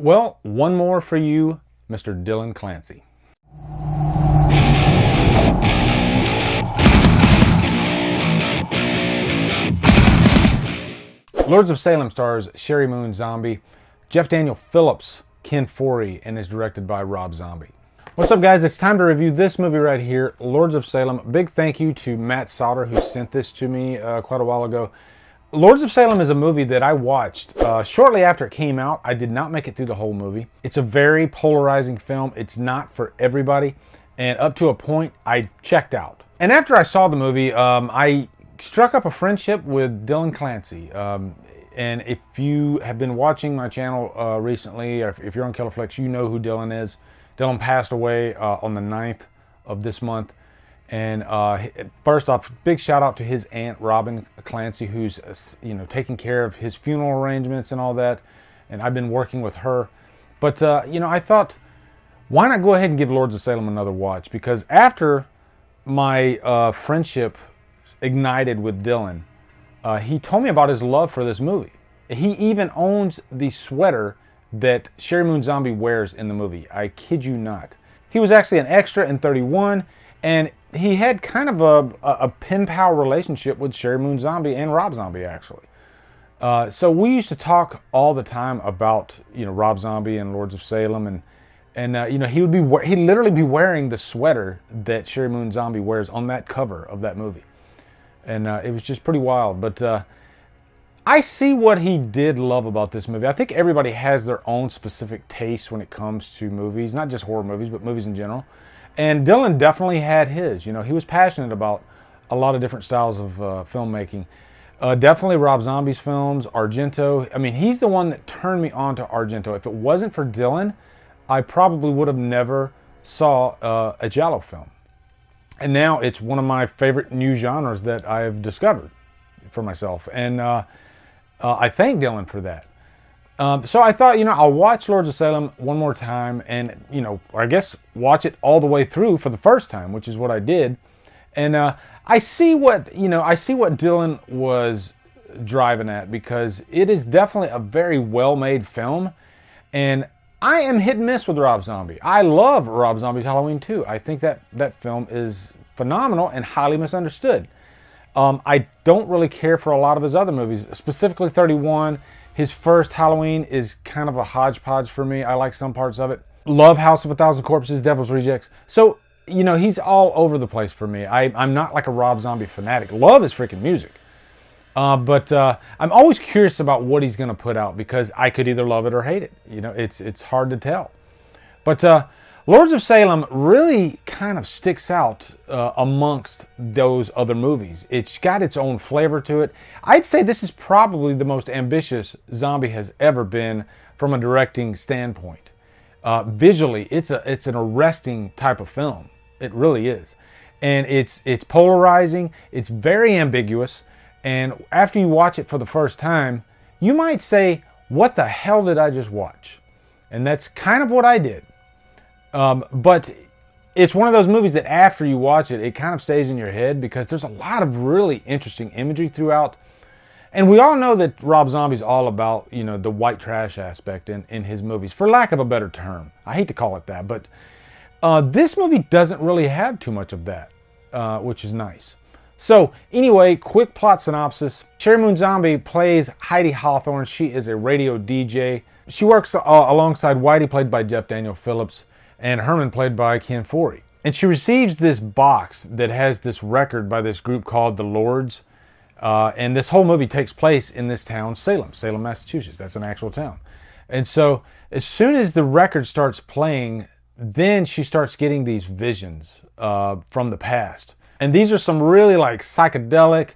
Well, one more for you, Mr. Dylan Clancy. Lords of Salem stars Sheri Moon Zombie, Jeff Daniel Phillips, Ken Foree, and is directed by Rob Zombie. What's up, guys? It's time to review this movie right here, Lords of Salem. Big thank you to Matt Sauter, who sent this to me quite a while ago. Lords of Salem is a movie that I watched shortly after it came out. I did not make it through the whole movie. It's a very polarizing film. It's not for everybody, and up to a point, I checked out. And after I saw the movie, I struck up a friendship with Dylan Clancy. And if you have been watching my channel recently, or if you're on Killerflix, you know who Dylan is. Dylan passed away on the 9th of this month. And first off, big shout out to his aunt, Robin Clancy, who's taking care of his funeral arrangements and all that. And I've been working with her. But, I thought, why not go ahead and give Lords of Salem another watch? Because after my friendship ignited with Dylan, he told me about his love for this movie. He even owns the sweater that Sheri Moon Zombie wears in the movie. I kid you not. He was actually an extra in 31, and he had kind of a pen pal relationship with Sheri Moon Zombie and Rob Zombie, actually. So we used to talk all the time about Rob Zombie and Lords of Salem, and he'd literally be wearing the sweater that Sheri Moon Zombie wears on that cover of that movie. And it was just pretty wild. But I see what he did love about this movie. I think everybody has their own specific taste when it comes to movies. Not just horror movies, but movies in general. And Dylan definitely had his. He was passionate about a lot of different styles of filmmaking. Definitely Rob Zombie's films, Argento. I mean, he's the one that turned me on to Argento. If it wasn't for Dylan, I probably would have never saw a Giallo film. And now it's one of my favorite new genres that I've discovered for myself. And I thank Dylan for that. So I thought, I'll watch Lords of Salem one more time and, I guess watch it all the way through for the first time, which is what I did. And I see what Dylan was driving at, because it is definitely a very well-made film. And I am hit and miss with Rob Zombie. I love Rob Zombie's Halloween 2. I think that film is phenomenal and highly misunderstood. I don't really care for a lot of his other movies, specifically 31. His first Halloween is kind of a hodgepodge for me. I like some parts of it. Love House of a Thousand Corpses, Devil's Rejects. So, he's all over the place for me. I'm not like a Rob Zombie fanatic. Love his freaking music. But I'm always curious about what he's going to put out, because I could either love it or hate it. It's hard to tell. But Lords of Salem really kind of sticks out amongst those other movies. It's got its own flavor to it. I'd say this is probably the most ambitious Zombie has ever been from a directing standpoint. Visually, it's an arresting type of film. It really is. And it's polarizing. It's very ambiguous. And after you watch it for the first time, you might say, what the hell did I just watch? And that's kind of what I did. But it's one of those movies that after you watch it, it kind of stays in your head, because there's a lot of really interesting imagery throughout. And we all know that Rob Zombie's all about, the white trash aspect in his movies, for lack of a better term. I hate to call it that, but this movie doesn't really have too much of that, which is nice. So anyway, quick plot synopsis. Sheri Moon Zombie plays Heidi Hawthorne. She is a radio DJ. She works alongside Whitey, played by Jeff Daniel Phillips, and Herman, played by Ken Foree. And she receives this box that has this record by this group called the Lords. And this whole movie takes place in this town, Salem, Massachusetts. That's an actual town. And so as soon as the record starts playing, then she starts getting these visions from the past. And these are some really psychedelic,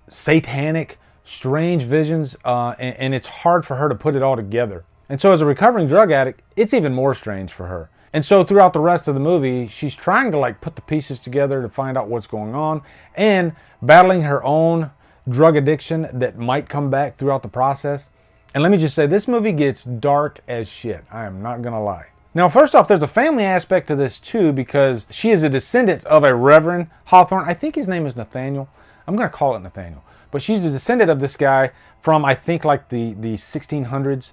satanic, strange visions. And it's hard for her to put it all together. And so as a recovering drug addict, it's even more strange for her. And so throughout the rest of the movie, she's trying to put the pieces together to find out what's going on, and battling her own drug addiction that might come back throughout the process. And let me just say, this movie gets dark as shit. I am not going to lie. Now, first off, there's a family aspect to this too, because she is a descendant of a Reverend Hawthorne. I think his name is Nathaniel. I'm going to call it Nathaniel. But she's a descendant of this guy from, I think, the 1600s.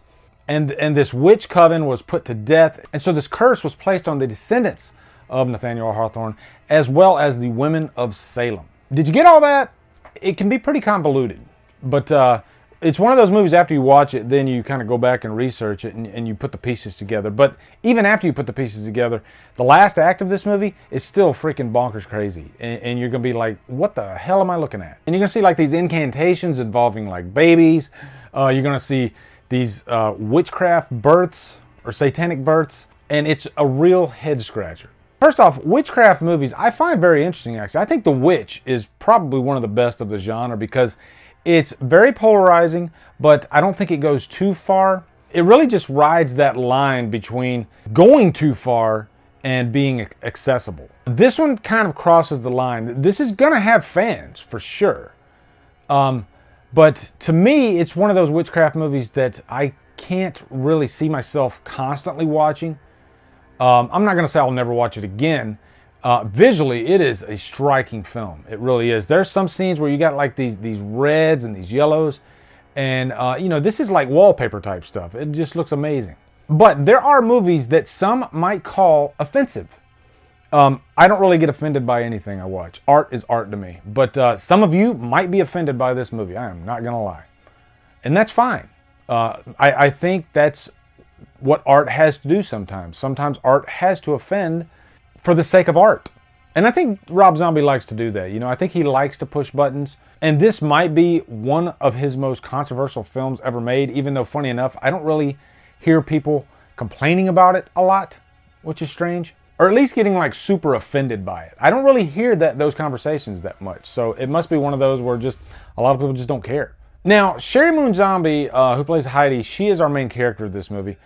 and this witch coven was put to death. And so this curse was placed on the descendants of Nathaniel Hawthorne, as well as the women of Salem. Did you get all that? It can be pretty convoluted, but it's one of those movies after you watch it, then you kind of go back and research it and you put the pieces together. But even after you put the pieces together, the last act of this movie is still freaking bonkers crazy. And you're going to be like, what the hell am I looking at? And you're going to see like these incantations involving like babies. You're going to see these witchcraft births or satanic births. And it's a real head scratcher. First off, witchcraft movies I find very interesting actually. I think The Witch is probably one of the best of the genre because it's very polarizing, but I don't think it goes too far. It really just rides that line between going too far and being accessible. This one kind of crosses the line. This is gonna have fans for sure. But to me, it's one of those witchcraft movies that I can't really see myself constantly watching. I'm not gonna say I'll never watch it again. Visually, it is a striking film. It really is. There's some scenes where you got like these reds and these yellows. And, you know, this is like wallpaper type stuff. It just looks amazing. But there are movies that some might call offensive. I don't really get offended by anything I watch. Art is art to me. But some of you might be offended by this movie. I am not going to lie. And that's fine. I think that's what art has to do sometimes. Sometimes art has to offend for the sake of art. And I think Rob Zombie likes to do that. You know, I think he likes to push buttons. And this might be one of his most controversial films ever made, even though, funny enough, I don't really hear people complaining about it a lot, which is strange. Or at least getting like super offended by it. I don't really hear those conversations that much. So it must be one of those where just a lot of people just don't care. Now, Sheri Moon Zombie, who plays Heidi, she is our main character of this movie.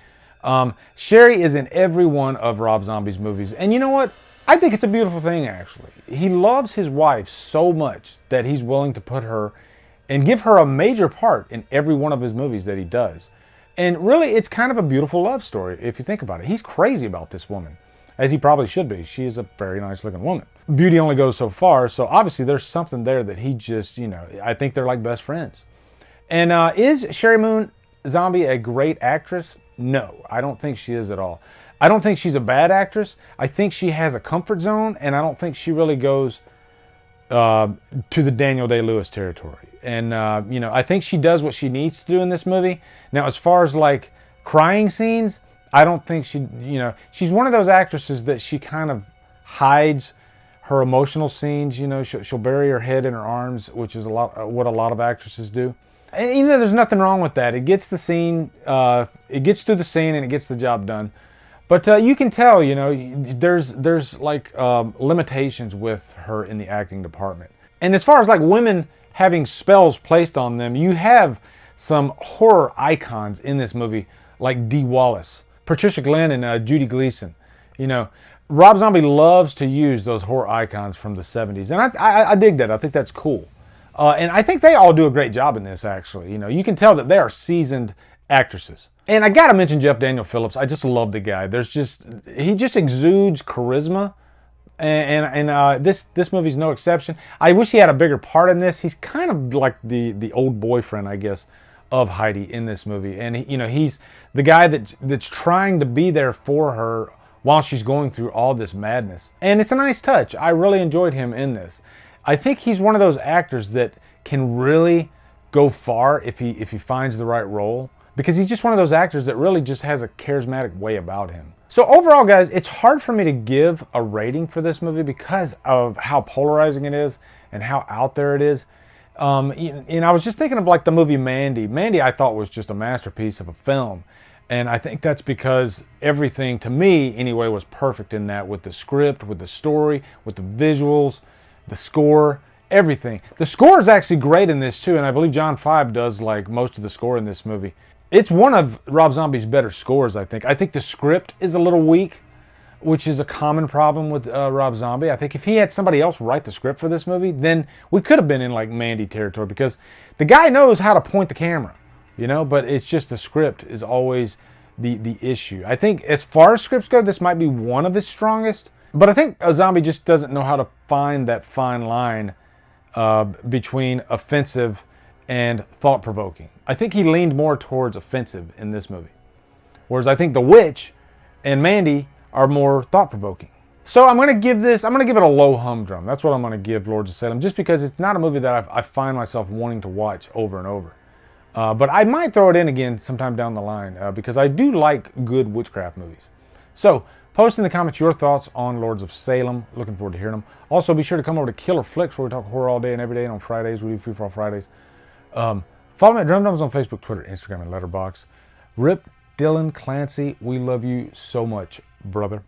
Sheri is in every one of Rob Zombie's movies. And you know what? I think it's a beautiful thing, actually. He loves his wife so much that he's willing to put her and give her a major part in every one of his movies that he does. And really, it's kind of a beautiful love story, if you think about it. He's crazy about this woman, as he probably should be. She is a very nice-looking woman. Beauty only goes so far, so obviously there's something there that he just, you know, I think they're like best friends. And is Sheri Moon Zombie a great actress? No, I don't think she is at all. I don't think she's a bad actress. I think she has a comfort zone, and I don't think she really goes to the Daniel Day-Lewis territory. And, you know, I think she does what she needs to do in this movie. Now, as far as, like, crying scenes, I don't think she, you know, she's one of those actresses that she kind of hides her emotional scenes. You know, she'll bury her head in her arms, which is what a lot of actresses do. And, you know, there's nothing wrong with that. It gets the scene, it gets through the scene and it gets the job done. But you can tell, you know, there's like limitations with her in the acting department. And as far as like women having spells placed on them, you have some horror icons in this movie like Dee Wallace, Patricia Glenn, and Judy Gleason. You know, Rob Zombie loves to use those horror icons from the 70s. And I dig that. I think that's cool. And I think they all do a great job in this, actually. You know, you can tell that they are seasoned actresses. And I gotta mention Jeff Daniel Phillips. I just love the guy. He just exudes charisma. And this movie's no exception. I wish he had a bigger part in this. He's kind of like the old boyfriend, I guess, of Heidi in this movie. And you know, he's the guy that's trying to be there for her while she's going through all this madness. And it's a nice touch. I really enjoyed him in this. I think he's one of those actors that can really go far if he finds the right role, because he's just one of those actors that really just has a charismatic way about him. So overall, guys, it's hard for me to give a rating for this movie because of how polarizing it is and how out there it is. And I was just thinking of like the movie Mandy. Mandy I thought was just a masterpiece of a film. And I think that's because everything, to me anyway, was perfect in that, with the script, with the story, with the visuals, the score, everything. The score is actually great in this too, and I believe John Five does like most of the score in this movie. It's one of Rob Zombie's better scores, I think. I think the script is a little weak, which is a common problem with Rob Zombie. I think if he had somebody else write the script for this movie, then we could have been in like Mandy territory, because the guy knows how to point the camera, you know, but it's just the script is always the issue. I think as far as scripts go, this might be one of his strongest, but I think Zombie just doesn't know how to find that fine line between offensive and thought-provoking. I think he leaned more towards offensive in this movie. Whereas I think The Witch and Mandy are more thought-provoking. So I'm going to give it a low humdrum. That's what I'm going to give Lords of Salem, just because it's not a movie that I find myself wanting to watch over and over. But I might throw it in again sometime down the line because I do like good witchcraft movies. So post in the comments your thoughts on Lords of Salem. Looking forward to hearing them. Also, be sure to come over to Killer Flicks, where we talk horror all day and every day. And on Fridays, we do Free For All Fridays. Follow me at Drumdums on Facebook, Twitter, Instagram, and Letterboxd. Rip Dylan Clancy, we love you so much, brother.